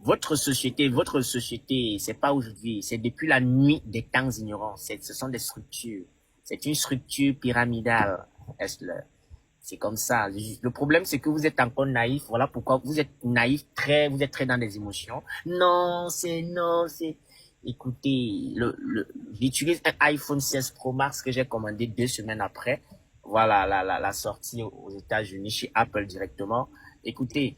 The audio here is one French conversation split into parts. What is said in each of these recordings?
Votre société, c'est pas aujourd'hui, c'est depuis la nuit des temps ignorants. Ce sont des structures. C'est une structure pyramidale. C'est comme ça. Le problème, c'est que vous êtes encore naïf. Voilà pourquoi vous êtes naïf, vous êtes très dans des émotions. Non, c'est. Écoutez, j'utilise un iPhone 16 Pro Max que j'ai commandé 2 semaines après. Voilà, la sortie aux États-Unis chez Apple directement. Écoutez,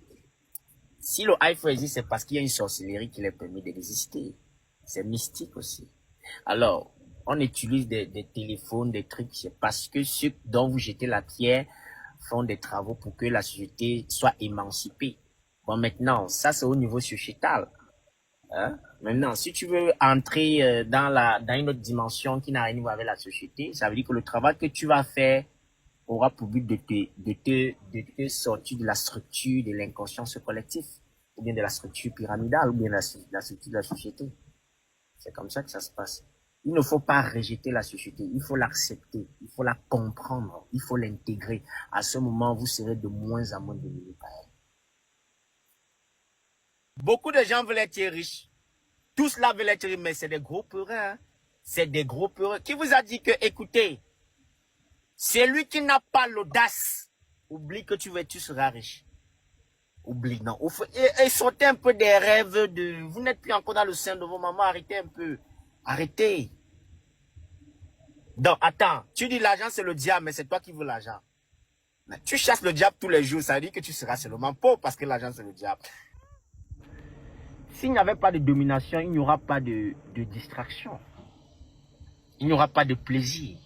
si le iPhone existe, c'est parce qu'il y a une sorcellerie qui les permet d'exister. C'est mystique aussi. Alors, on utilise des téléphones, des trucs, c'est parce que ceux dont vous jetez la pierre font des travaux pour que la société soit émancipée. Bon, maintenant, ça c'est au niveau sociétal. Hein? Maintenant, si tu veux entrer dans une autre dimension qui n'a rien à voir avec la société, ça veut dire que le travail que tu vas faire aura pour but de te sortir de la structure de l'inconscience collective, ou bien de la structure pyramidale, ou bien de la structure de la société. C'est comme ça que ça se passe. Il ne faut pas rejeter la société, il faut l'accepter, il faut la comprendre, il faut l'intégrer. À ce moment, vous serez de moins en moins dominé par elle. Beaucoup de gens veulent être riches. Tous là veulent être riches, mais c'est des gros peureux. Hein? C'est des gros peureux. Qui vous a dit que, écoutez, c'est lui qui n'a pas l'audace. Oublie que tu seras riche. Oublie, non. Et sortez un peu des rêves de... Vous n'êtes plus encore dans le sein de vos mamans. Arrêtez un peu. Arrêtez. Donc, attends. Tu dis l'argent, c'est le diable, mais c'est toi qui veux l'argent. Tu chasses le diable tous les jours. Ça veut dire que tu seras seulement pauvre parce que l'argent, c'est le diable. S'il n'y avait pas de domination, il n'y aura pas de distraction. Il n'y aura pas de plaisir.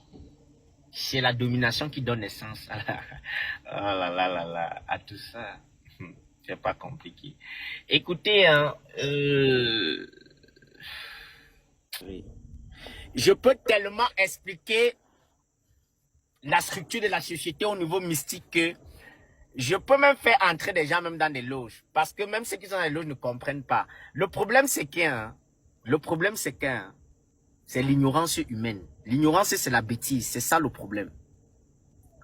C'est la domination qui donne naissance à tout ça. C'est pas compliqué. Écoutez, hein, je peux tellement expliquer la structure de la société au niveau mystique que je peux même faire entrer des gens même dans des loges. Parce que même ceux qui sont dans les loges ne comprennent pas. Le problème, c'est c'est l'ignorance humaine. L'ignorance, c'est la bêtise. C'est ça le problème.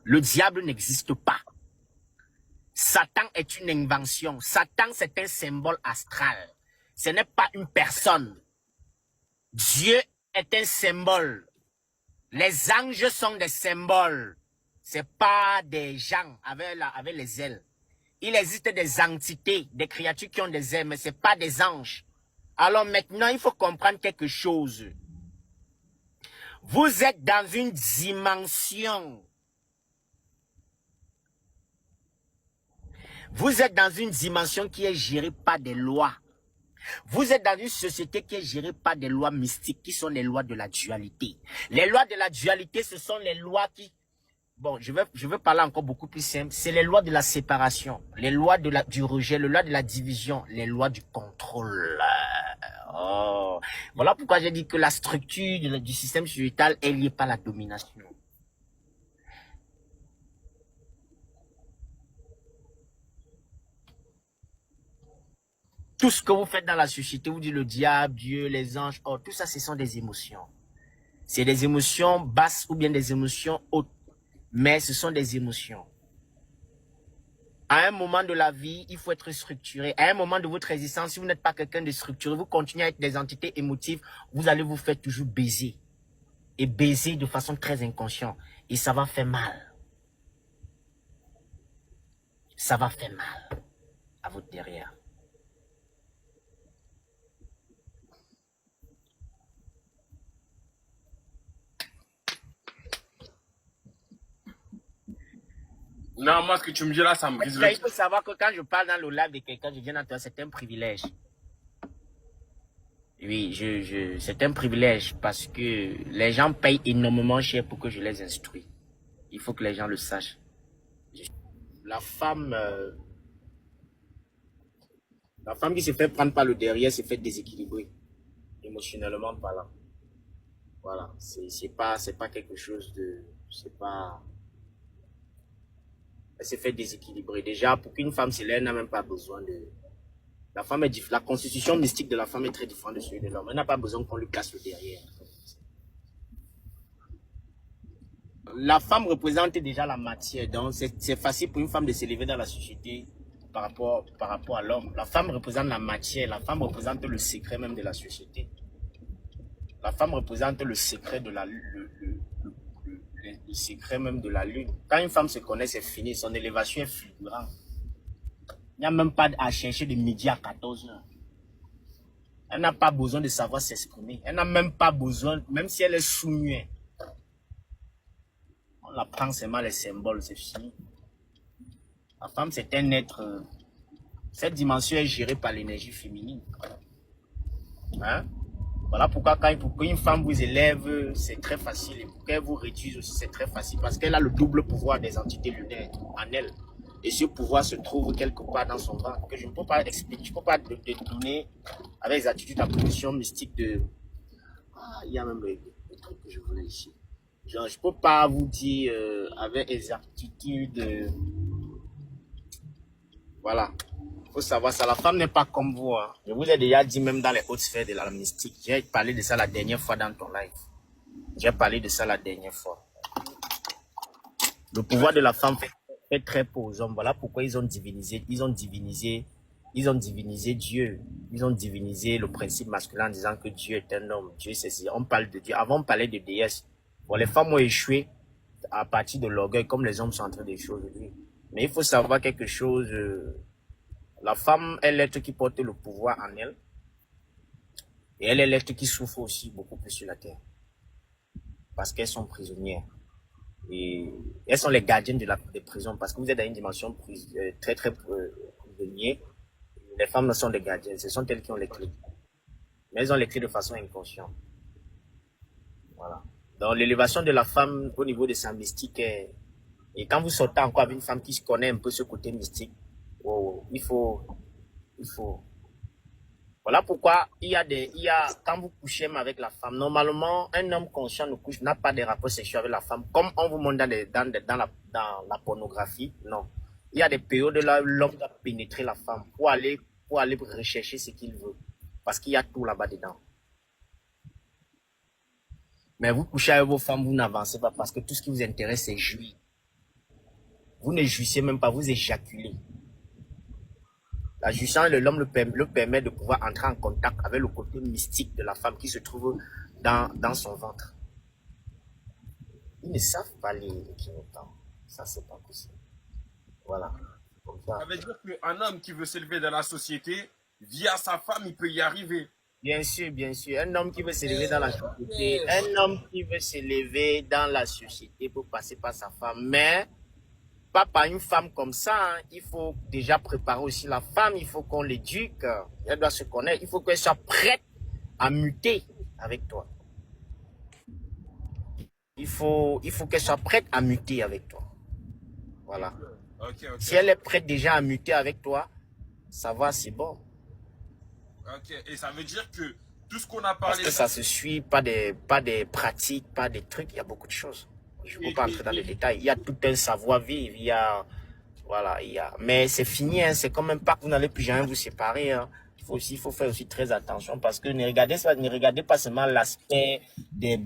Le diable n'existe pas. Satan est une invention. Satan, c'est un symbole astral. Ce n'est pas une personne. Dieu est un symbole. Les anges sont des symboles. C'est pas des gens avec les ailes. Il existe des entités, des créatures qui ont des ailes, mais c'est pas des anges. Alors maintenant, il faut comprendre quelque chose. Vous êtes dans une dimension. Vous êtes dans une dimension qui est gérée par des lois. Vous êtes dans une société qui est gérée par des lois mystiques, qui sont les lois de la dualité. Les lois de la dualité, ce sont les lois qui... Bon, je vais parler encore beaucoup plus simple. C'est les lois de la séparation, les lois du rejet, les lois de la division, les lois du contrôle. Oh. Voilà pourquoi j'ai dit que la structure du système sociétal est liée par la domination. Tout ce que vous faites dans la société, vous dites le diable, Dieu, les anges, oh, tout ça, ce sont des émotions. C'est des émotions basses ou bien des émotions hautes. Mais ce sont des émotions. À un moment de la vie, il faut être structuré. À un moment de votre existence, si vous n'êtes pas quelqu'un de structuré, vous continuez à être des entités émotives, vous allez vous faire toujours baiser. Et baiser de façon très inconsciente. Et ça va faire mal. Ça va faire mal à votre derrière. Non, moi, ce que tu me dis là, ça me brise le... Il faut savoir que quand je parle dans le live de quelqu'un, je viens d'entendre, c'est un privilège. Oui, c'est un privilège parce que les gens payent énormément cher pour que je les instruis. Il faut que les gens le sachent. La femme qui se fait prendre par le derrière se fait déséquilibrer, émotionnellement parlant. Voilà, c'est pas quelque chose de... C'est pas... Elle se fait déséquilibrer. Déjà, pour qu'une femme s'élève, elle n'a même pas besoin de... La femme est différente. La constitution mystique de la femme est très différente de celui de l'homme. Elle n'a pas besoin qu'on lui casse le derrière. La femme représente déjà la matière. Donc, c'est facile pour une femme de s'élever dans la société par rapport à l'homme. La femme représente la matière, la femme représente le secret même de la société. La femme représente le secret de le secret même de la lune. Quand une femme se connaît, c'est fini, son élévation est fulgurante. Il n'y a même pas à chercher de midi à 14 heures. Elle n'a pas besoin de savoir s'exprimer. Elle n'a même pas besoin, même si elle est soumise. On la prend seulement les symboles, c'est fini. La femme, c'est un être. Cette dimension est gérée par l'énergie féminine. Hein? Voilà pourquoi pour qu'une femme vous élève, c'est très facile. Et pour qu'elle vous réduise aussi, c'est très facile. Parce qu'elle a le double pouvoir des entités lunaires en elle. Et ce pouvoir se trouve quelque part dans son ventre. Que je ne peux pas expliquer. Je ne peux pas te donner avec les attitudes à position mystique de... Ah, il y a même le truc que je voulais ici. Genre, je ne peux pas vous dire avec exactitude... Voilà. Il faut savoir ça. La femme n'est pas comme vous. Hein. Je vous ai déjà dit, même dans les hautes sphères de la mystique. J'ai parlé de ça la dernière fois dans ton live. J'ai parlé de ça la dernière fois. Le pouvoir de la femme fait très peu aux hommes. Voilà pourquoi ils ont divinisé Dieu. Ils ont divinisé le principe masculin en disant que Dieu est un homme. Dieu, c'est ça. On parle de Dieu. Avant, on parlait de déesse. Bon, les femmes ont échoué à partir de l'orgueil, comme les hommes sont en train d'échouer aujourd'hui. Mais il faut savoir quelque chose. La femme est l'être qui porte le pouvoir en elle. Et elle est l'être qui souffre aussi beaucoup plus sur la terre. Parce qu'elles sont prisonnières. Et elles sont les gardiennes des prisons. Parce que vous êtes dans une dimension très prisonnière. Les femmes ne sont des gardiennes. Ce sont elles qui ont les clés. Mais elles ont les clés de façon inconsciente. Voilà. Donc l'élévation de la femme au niveau de sa mystique est... Et quand vous sortez encore avec une femme qui se connaît un peu ce côté mystique, wow, il faut... Voilà pourquoi quand vous couchez avec la femme, normalement, un homme conscient n'a pas de rapport sexuel avec la femme, comme on vous montre dans la pornographie, non. Il y a des périodes là où l'homme doit pénétrer la femme pour aller rechercher ce qu'il veut. Parce qu'il y a tout là-bas dedans. Mais vous couchez avec vos femmes, vous n'avancez pas parce que tout ce qui vous intéresse, c'est jouir. Vous ne jouissez même pas, vous éjaculez. La jouissance de l'homme le permet de pouvoir entrer en contact avec le côté mystique de la femme qui se trouve dans son ventre. Ils ne savent pas lire le clignotant. Ça, c'est pas possible. Voilà. Comme ça. Ça veut dire qu'un homme qui veut s'élever dans la société, via sa femme, il peut y arriver. Bien sûr, bien sûr. Un homme qui veut s'élever dans la société, un homme qui veut s'élever dans la société pour passer par sa femme, mais pas par une femme comme ça. Hein. Il faut déjà préparer aussi la femme, il faut qu'on l'éduque, elle doit se connaître, il faut qu'elle soit prête à muter avec toi. Il faut qu'elle soit prête à muter avec toi. Voilà. Okay. Si elle est prête déjà à muter avec toi, ça va, c'est bon. Ok, et ça veut dire que tout ce qu'on a Parce parlé... que ça se suit, pas des pratiques, pas des trucs, il y a beaucoup de choses. Je ne peux pas entrer dans les détails. Il y a tout un savoir-vivre, il y a... Voilà, il y a... Mais c'est fini, hein, c'est quand même pas que vous n'allez plus jamais vous séparer. Hein. Il faut faire aussi très attention parce que ne regardez pas seulement l'aspect des...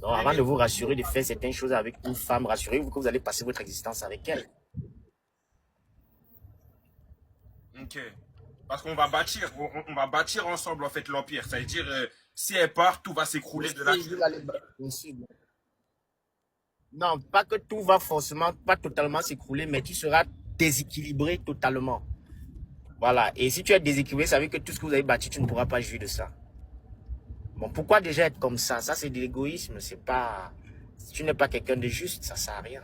Donc, avant de vous rassurer de faire certaines choses avec une femme, rassurez-vous que vous allez passer votre existence avec elle. Ok. Parce qu'on va bâtir ensemble en fait l'empire. Ça veut dire, si elle part, tout va s'écrouler de la Non, pas que tout va forcément, pas totalement s'écrouler, mais tu seras déséquilibré totalement. Voilà. Et si tu es déséquilibré, ça veut dire que tout ce que vous avez bâti, tu ne pourras pas jouir de ça. Bon, pourquoi déjà être comme ça? Ça, c'est de l'égoïsme. C'est pas... Si tu n'es pas quelqu'un de juste, ça ne sert à rien.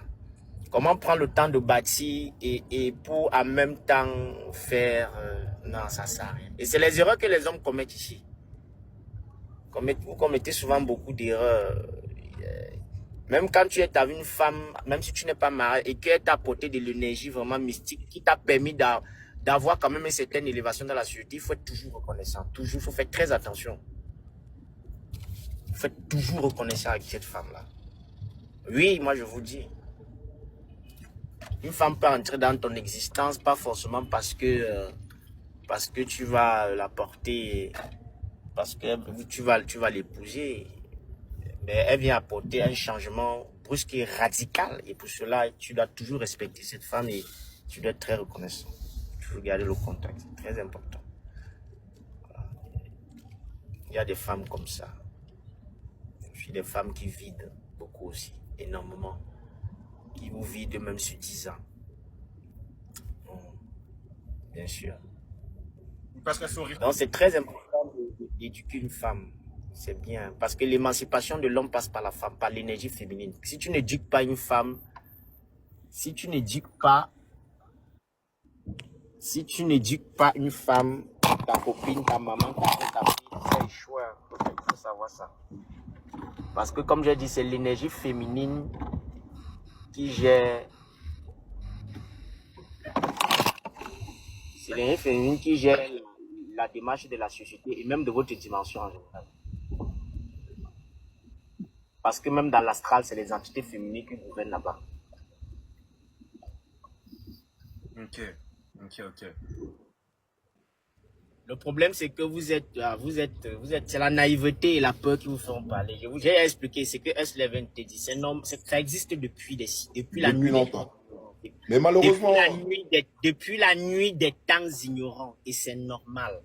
Comment prendre le temps de bâtir et pour en même temps faire... non, ça ne sert à rien. Et c'est les erreurs que les hommes commettent ici. Vous commettez souvent beaucoup d'erreurs. Même quand tu es avec une femme, même si tu n'es pas marié et qu'elle t'a apporté de l'énergie vraiment mystique qui t'a permis d'avoir quand même une certaine élévation dans la société, il faut être toujours reconnaissant. Toujours, il faut faire très attention. Il faut être toujours reconnaissant avec cette femme-là. Oui, moi je vous dis. Une femme peut entrer dans ton existence, pas forcément parce que tu vas la porter parce que tu vas l'épouser, mais elle vient apporter un changement brusque et radical. Et pour cela, tu dois toujours respecter cette femme et tu dois être très reconnaissant. Tu veux garder le contact, c'est très important. Il y a des femmes comme ça. Puis des femmes qui vident beaucoup aussi, énormément. Qui vous vident même sur 10 ans. Bien sûr. Parce qu'elles sont riches. Donc c'est très important d'éduquer une femme. C'est bien. Parce que l'émancipation de l'homme passe par la femme, par l'énergie féminine. Si tu n'éduques pas une femme, si tu n'éduques pas une femme, ta copine, ta maman, ta fille, c'est échoué. Il faut savoir ça. Parce que comme j'ai dit, c'est l'énergie féminine qui gère. C'est l'énergie féminine qui gère la démarche de la société et même de votre dimension en général. Parce que même dans l'astral, c'est les entités féminines qui gouvernent là-bas. Ok. Le problème, c'est que c'est la naïveté et la peur qui vous font parler. J'ai expliqué ce que S11 te dit. Ça existe depuis la nuit. Longtemps. Mais malheureusement, depuis la nuit des temps ignorants. Et c'est normal.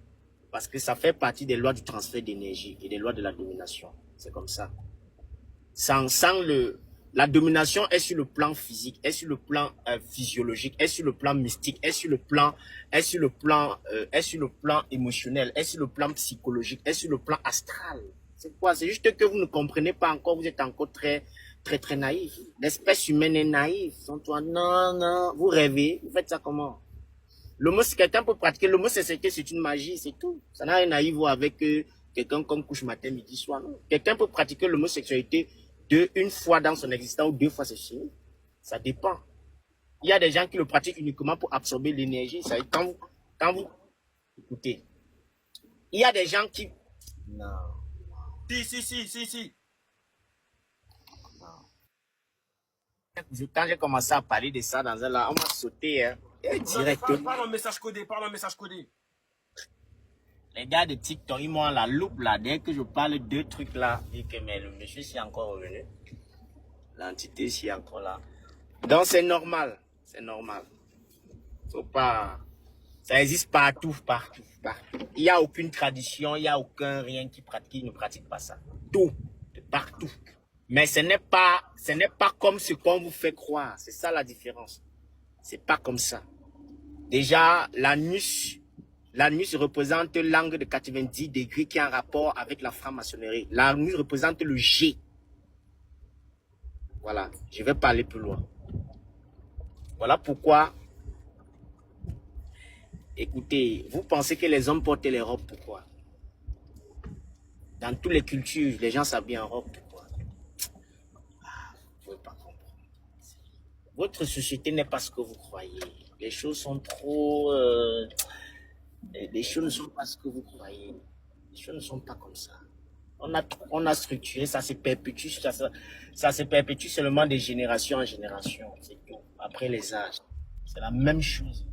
Parce que ça fait partie des lois du transfert d'énergie et des lois de la domination. C'est comme ça. La domination est sur le plan physique, est sur le plan physiologique, est sur le plan mystique, est sur le plan émotionnel, est sur le plan psychologique, est sur le plan astral. C'est quoi? C'est juste que vous ne comprenez pas encore, vous êtes encore très naïf. L'espèce humaine est naïve. Non, vous rêvez, vous faites ça comment? Quelqu'un peut pratiquer l'homosexualité, c'est une magie, c'est tout. Ça n'a rien à y voir avec quelqu'un comme couche matin, midi, soir. Quelqu'un peut pratiquer l'homosexualité une fois dans son existence ou 2 fois, c'est fini. Ça dépend. Il y a des gens qui le pratiquent uniquement pour absorber l'énergie. Quand vous écoutez, il y a des gens qui... Non. Si. Quand j'ai commencé à parler de ça dans un... on m'a sauté, hein. Directement. Parle en message codé. Les gars de TikTok, ils m'ont la loupe là. Dès que je parle de 2 trucs là, et que mais le monsieur s'y est encore revenu. L'entité s'y est encore là. Donc c'est normal. C'est normal. Faut pas. Ça existe partout. Il n'y a aucune tradition, il n'y a aucun rien qui ne pratique pas ça. Tout. De partout. Mais ce n'est pas comme ce qu'on vous fait croire. C'est ça la différence. C'est pas comme ça. Déjà, l'anus représente l'angle de 90 degrés qui est en rapport avec la franc-maçonnerie. L'anus représente le G. Voilà, je vais parler plus loin. Voilà pourquoi, écoutez, vous pensez que les hommes portent les robes, pourquoi? Dans toutes les cultures, les gens s'habillent en robe, pourquoi? Vous ne pouvez pas comprendre. Votre société n'est pas ce que vous croyez. Les choses sont trop... les choses ne sont pas ce que vous croyez. Les choses ne sont pas comme ça. On a structuré, ça se perpétue, ça se perpétue seulement de génération en génération. C'est tout. Après les âges. C'est la même chose.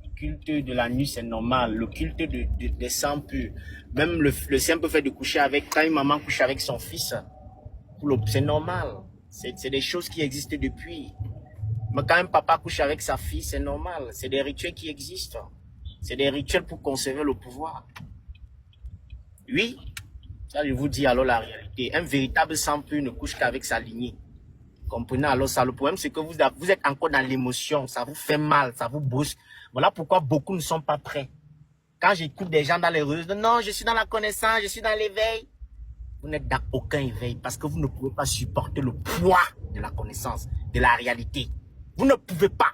Le culte de la nuit, c'est normal. Le culte des sangs purs. Même le simple fait de coucher avec, quand une maman couche avec son fils, c'est normal. C'est des choses qui existent depuis. Mais quand un papa couche avec sa fille, c'est normal. C'est des rituels qui existent. C'est des rituels pour conserver le pouvoir. Oui, ça je vous dis alors la réalité. Un véritable sang pur ne couche qu'avec sa lignée. Comprenez alors ça. Le problème c'est que vous êtes encore dans l'émotion. Ça vous fait mal, ça vous brusque. Voilà pourquoi beaucoup ne sont pas prêts. Quand j'écoute des gens dans les rues, non, je suis dans la connaissance, je suis dans l'éveil. Vous n'êtes dans aucun éveil parce que vous ne pouvez pas supporter le poids de la connaissance, de la réalité. Vous ne pouvez pas.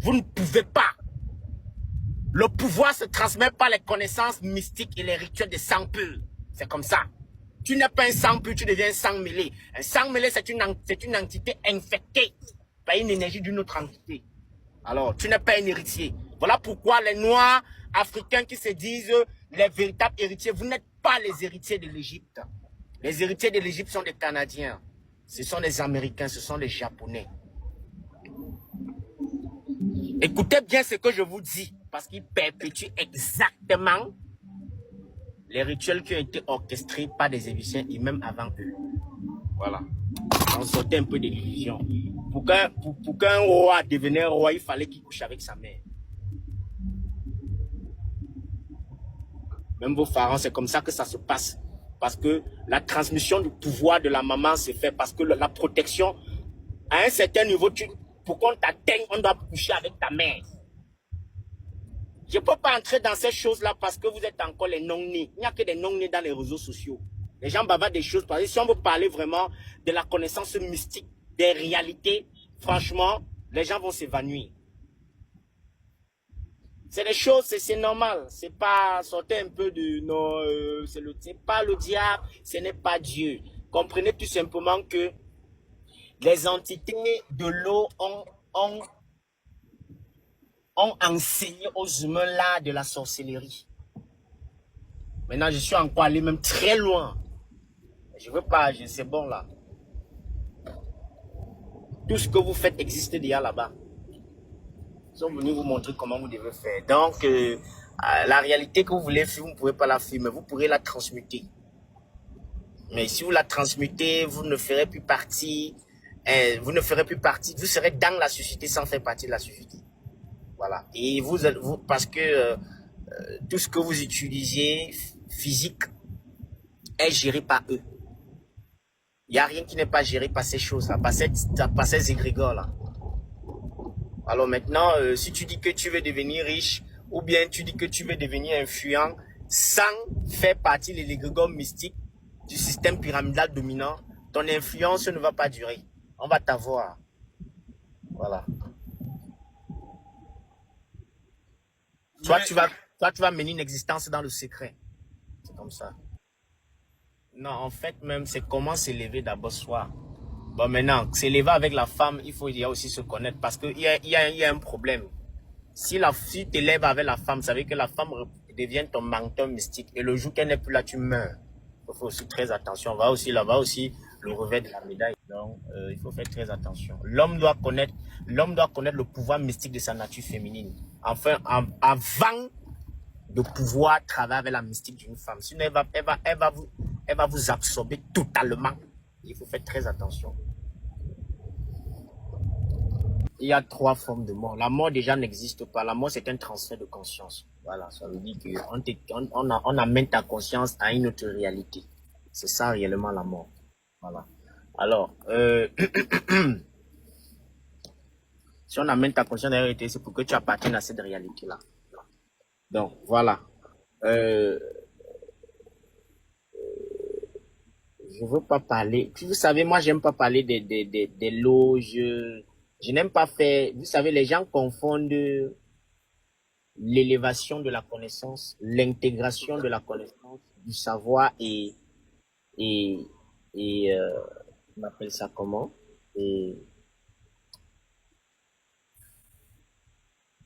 Vous ne pouvez pas. Le pouvoir se transmet par les connaissances mystiques et les rituels de sang pur. C'est comme ça. Tu n'es pas un sang pur, tu deviens un sang mêlé. Un sang mêlé, c'est une entité infectée par une énergie d'une autre entité. Alors, tu n'es pas un héritier. Voilà pourquoi les Noirs africains qui se disent les véritables héritiers, vous n'êtes pas les héritiers de l'Égypte. Les héritiers de l'Égypte sont des Canadiens. Ce sont les Américains, ce sont les Japonais. Écoutez bien ce que je vous dis, parce qu'il perpétue exactement Les rituels qui ont été orchestrés par des Égyptiens et même avant eux. Voilà. On sortait un peu de l'illusion. Pour qu'un roi devenait roi, il fallait qu'il couche avec sa mère. Même vos pharaons, c'est comme ça que ça se passe. Parce que la transmission du pouvoir de la maman se fait parce que la protection, à un certain niveau, pour qu'on t'atteigne, on doit coucher avec ta mère. Je ne peux pas entrer dans ces choses-là parce que vous êtes encore les non-nés. Il n'y a que des non-nés dans les réseaux sociaux. Les gens bavardent des choses. Parce que si on veut parler vraiment de la connaissance mystique, des réalités, franchement, les gens vont s'évanouir. C'est des choses, c'est normal. C'est pas sortir un peu de non, c'est pas le diable, ce n'est pas Dieu. Comprenez tout simplement que les entités de l'eau ont enseigné aux humains l'art de la sorcellerie. Maintenant, je suis encore allé même très loin. Je veux pas, c'est bon là. Tout ce que vous faites existe déjà là-bas. Ils sont venus vous montrer comment vous devez faire. Donc, la réalité que vous voulez faire, vous ne pouvez pas la faire, mais vous pourrez la transmuter. Mais si vous la transmutez, vous ne ferez plus partie, vous serez dans la société sans faire partie de la société. Voilà. Et vous parce que tout ce que vous utilisez physique est géré par eux. Il n'y a rien qui n'est pas géré par ces choses-là, par ces égrégores-là. Alors maintenant, si tu dis que tu veux devenir riche, ou bien tu dis que tu veux devenir influent, sans faire partie de l'égrégore mystique du système pyramidal dominant, ton influence ne va pas durer. On va t'avoir. Voilà. Toi, tu vas mener une existence dans le secret. C'est comme ça. Non, en fait, même, c'est comment s'élever d'abord soi. Bon, maintenant, s'élever avec la femme, il faut aussi se connaître parce qu'il y a un problème. Si tu t'élèves avec la femme, ça veut dire que la femme devient ton mentor mystique. Et le jour qu'elle n'est plus là, tu meurs. Il faut aussi très attention. On va aussi le revers de la médaille. Donc, il faut faire très attention. L'homme doit connaître le pouvoir mystique de sa nature féminine. Enfin, avant de pouvoir travailler avec la mystique d'une femme. Sinon, elle va vous absorber totalement. Il faut faire très attention. Il y a 3 formes de mort. La mort déjà n'existe pas. La mort, c'est un transfert de conscience. Voilà, ça veut dire qu'on amène ta conscience à une autre réalité. C'est ça réellement la mort. Voilà. Alors, si on amène ta conscience à une réalité, c'est pour que tu appartiennes à cette réalité-là. Donc, voilà. Je veux pas parler. Puis vous savez, moi, j'aime pas parler des loges. Je n'aime pas faire. Vous savez, les gens confondent l'élévation de la connaissance, l'intégration de la connaissance, du savoir et on appelle ça comment? Et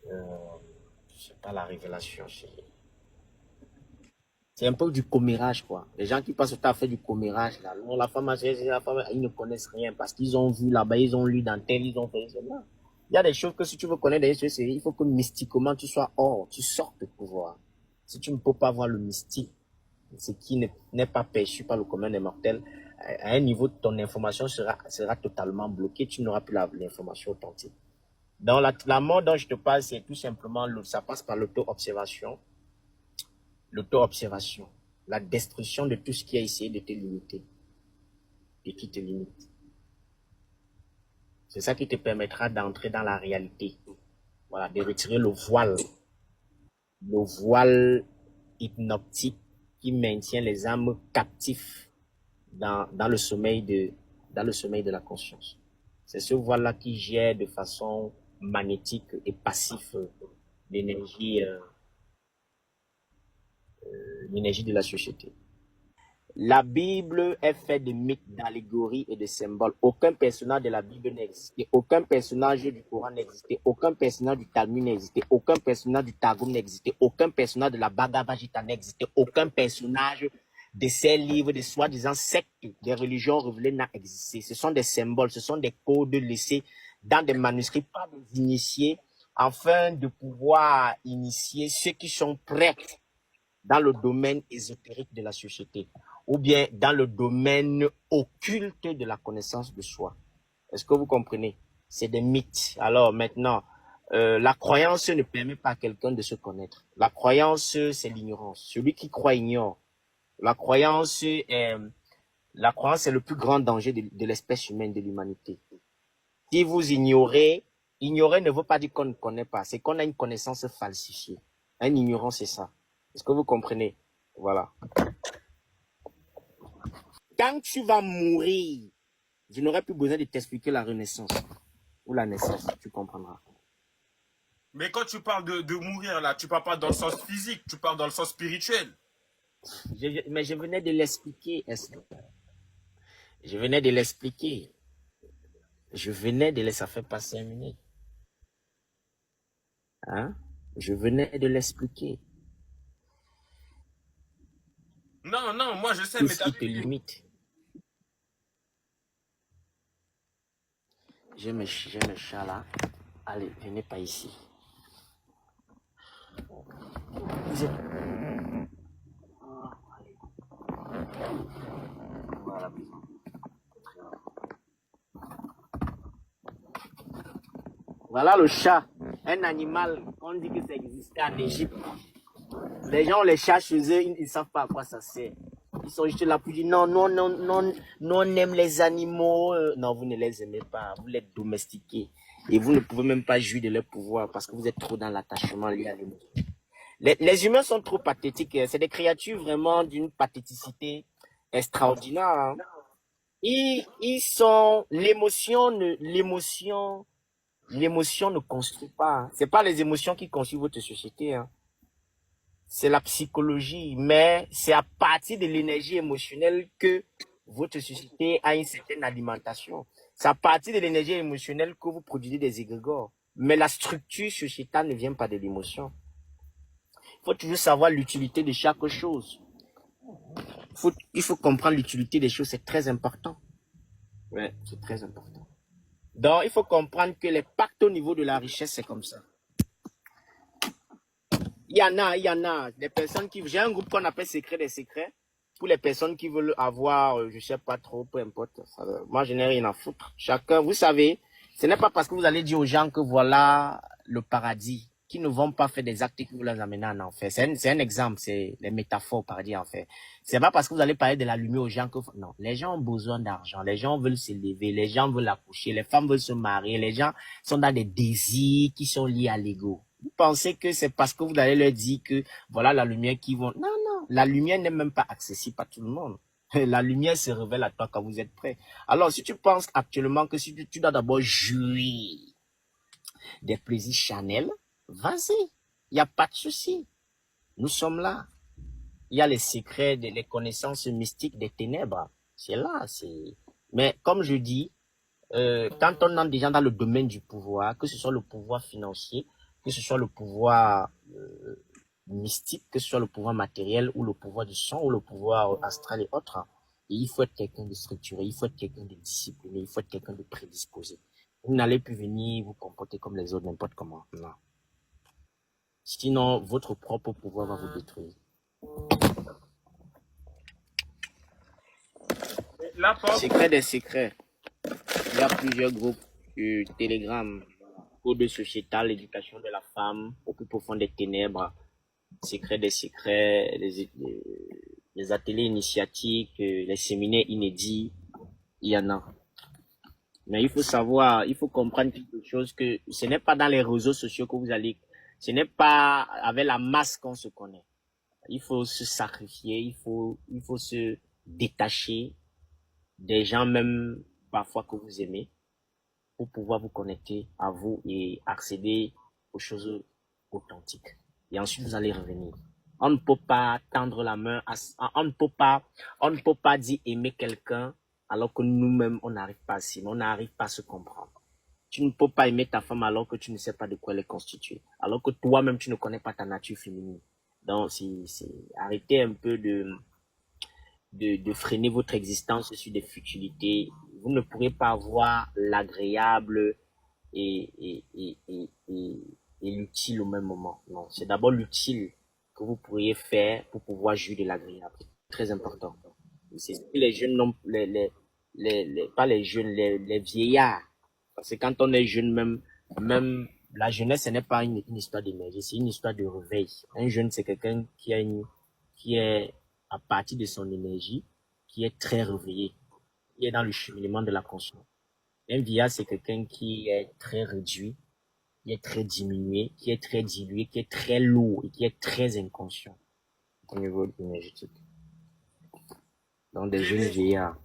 je sais pas, la révélation. C'est un peu du commérage, quoi. Les gens qui passent au temps à faire du commérage, là. Non, la femme, ils ne connaissent rien parce qu'ils ont vu là-bas, ils ont lu dans tel, ils ont fait cela. Il y a des choses que si tu veux connaître, il faut que mystiquement tu sois hors, tu sortes de pouvoir. Si tu ne peux pas voir le mystique, ce qui n'est pas perçu par le commun des mortels, à un niveau, ton information sera totalement bloquée, tu n'auras plus l'information authentique. Dans la mort dont je te parle, c'est tout simplement, ça passe par l'auto-observation. L'auto-observation, la destruction de tout ce qui a essayé de te limiter et qui te limite. C'est ça qui te permettra d'entrer dans la réalité. Voilà, de retirer le voile hypnotique qui maintient les âmes captifs dans le sommeil de la conscience. C'est ce voile-là qui gère de façon magnétique et passive l'énergie de la société. La Bible est faite de mythes, d'allégories et de symboles. Aucun personnage de la Bible n'existait. Aucun personnage du Coran n'existait. Aucun personnage du Talmud n'existait. Aucun personnage du Targum n'existait. Aucun personnage de la Bhagavad Gita n'existait. Aucun personnage de ces livres, de soi-disant sectes des religions révélées n'a existé. Ce sont des symboles, ce sont des codes laissés dans des manuscrits par des initiés afin de pouvoir initier ceux qui sont prêts dans le domaine ésotérique de la société ou bien dans le domaine occulte de la connaissance de soi. Est-ce que vous comprenez? C'est des mythes. Alors maintenant, la croyance ne permet pas à quelqu'un de se connaître. La croyance, c'est l'ignorance. Celui qui croit ignore. La croyance est le plus grand danger de l'espèce humaine, de l'humanité. Si vous ignorez, ignorer ne veut pas dire qu'on ne connaît pas, c'est qu'on a une connaissance falsifiée. Un ignorant, c'est ça. Est-ce que vous comprenez? Voilà. Quand tu vas mourir, je n'aurai plus besoin de t'expliquer la renaissance ou la naissance, tu comprendras. Mais quand tu parles de mourir, là, tu parles pas dans le sens physique, tu parles dans le sens spirituel. Mais je venais de l'expliquer, Esther. Je venais de l'expliquer. Ça fait pas 5 minutes. Hein? Je venais de l'expliquer. Non, non, moi je sais, Tout mais ce qui te limite. J'ai mes chats là. Allez, venez pas ici. Vous êtes... Voilà. Voilà le chat. Un animal, on dit que ça existait en Égypte. Les gens, les chats chez eux, ils ne savent pas à quoi ça sert. Ils sont juste là pour dire non, non, non, non, non, on aime les animaux. Non, vous ne les aimez pas, vous les domestiquez. Et vous ne pouvez même pas jouir de leur pouvoir parce que vous êtes trop dans l'attachement lié à l'émotion. Les humains sont trop pathétiques. C'est des créatures vraiment d'une pathéticité extraordinaire. Hein. Ils sont... L'émotion ne construit pas. Hein. C'est pas les émotions qui construisent votre société. Hein. C'est la psychologie, mais c'est à partir de l'énergie émotionnelle que votre société a une certaine alimentation. C'est à partir de l'énergie émotionnelle que vous produisez des égrégores. Mais la structure sociétale ne vient pas de l'émotion. Il faut toujours savoir l'utilité de chaque chose. Il faut comprendre l'utilité des choses, c'est très important. Ouais, c'est très important. Donc, il faut comprendre que les pactes au niveau de la richesse, c'est comme ça. Il y en a. Des personnes qui... J'ai un groupe qu'on appelle Secret des secrets. Pour les personnes qui veulent avoir, je sais pas trop, peu importe. Moi, je n'ai rien à foutre. Chacun, vous savez, ce n'est pas parce que vous allez dire aux gens que voilà le paradis, qu'ils ne vont pas faire des actes qui vous les amènent en enfer. C'est un exemple, c'est les métaphores paradis en fait. C'est pas parce que vous allez parler de la lumière aux gens que... Non, les gens ont besoin d'argent, les gens veulent s'élever, les gens veulent accoucher, les femmes veulent se marier, les gens sont dans des désirs qui sont liés à l'ego. Vous pensez que c'est parce que vous allez leur dire que voilà la lumière qui vont... Non, non, la lumière n'est même pas accessible à tout le monde. La lumière se révèle à toi quand vous êtes prêt. Alors, si tu penses actuellement que si tu dois d'abord jouir des plaisirs charnels, vas-y, il n'y a pas de souci. Nous sommes là. Il y a les secrets, les connaissances mystiques des ténèbres. C'est là. Mais comme je dis, quand on entre déjà dans le domaine du pouvoir, que ce soit le pouvoir financier, que ce soit le pouvoir mystique, que ce soit le pouvoir matériel ou le pouvoir du son ou le pouvoir astral et autres, et il faut être quelqu'un de structuré, il faut être quelqu'un de discipliné, il faut être quelqu'un de prédisposé. Vous n'allez plus venir vous comporter comme les autres, n'importe comment. Non. Sinon, votre propre pouvoir va vous détruire. Secret des secrets. Il y a plusieurs groupes sur Telegram. Code sociétal, l'éducation de la femme, au plus profond des ténèbres. Secret des secrets, les ateliers initiatiques, les séminaires inédits. Il y en a. Mais il faut savoir, il faut comprendre quelque chose que ce n'est pas dans les réseaux sociaux que vous allez... Ce n'est pas avec la masse qu'on se connaît. Il faut se sacrifier, il faut se détacher des gens même parfois que vous aimez pour pouvoir vous connecter à vous et accéder aux choses authentiques. Et ensuite, vous allez revenir. On ne peut pas tendre la main, on ne peut pas dire aimer quelqu'un alors que nous-mêmes, on n'arrive pas à s'aimer, on n'arrive pas à se comprendre. Tu ne peux pas aimer ta femme alors que tu ne sais pas de quoi elle est constituée. Alors que toi-même, tu ne connais pas ta nature féminine. Donc, arrêtez un peu de freiner votre existence sur des futilités. Vous ne pourrez pas avoir l'agréable et l'utile au même moment. Non, c'est d'abord l'utile que vous pourriez faire pour pouvoir jouir de l'agréable. C'est très important. C'est ce que les jeunes n'ont, pas les jeunes, les vieillards. Parce que quand on est jeune, même la jeunesse, ce n'est pas une histoire d'énergie, c'est une histoire de réveil. Un jeune, c'est quelqu'un qui est à partir de son énergie, qui est très réveillé, qui est dans le cheminement de la conscience. Un vieillard, c'est quelqu'un qui est très réduit, qui est très diminué, qui est très dilué, qui est très lourd et qui est très inconscient au niveau énergétique. Donc des jeunes vieillards.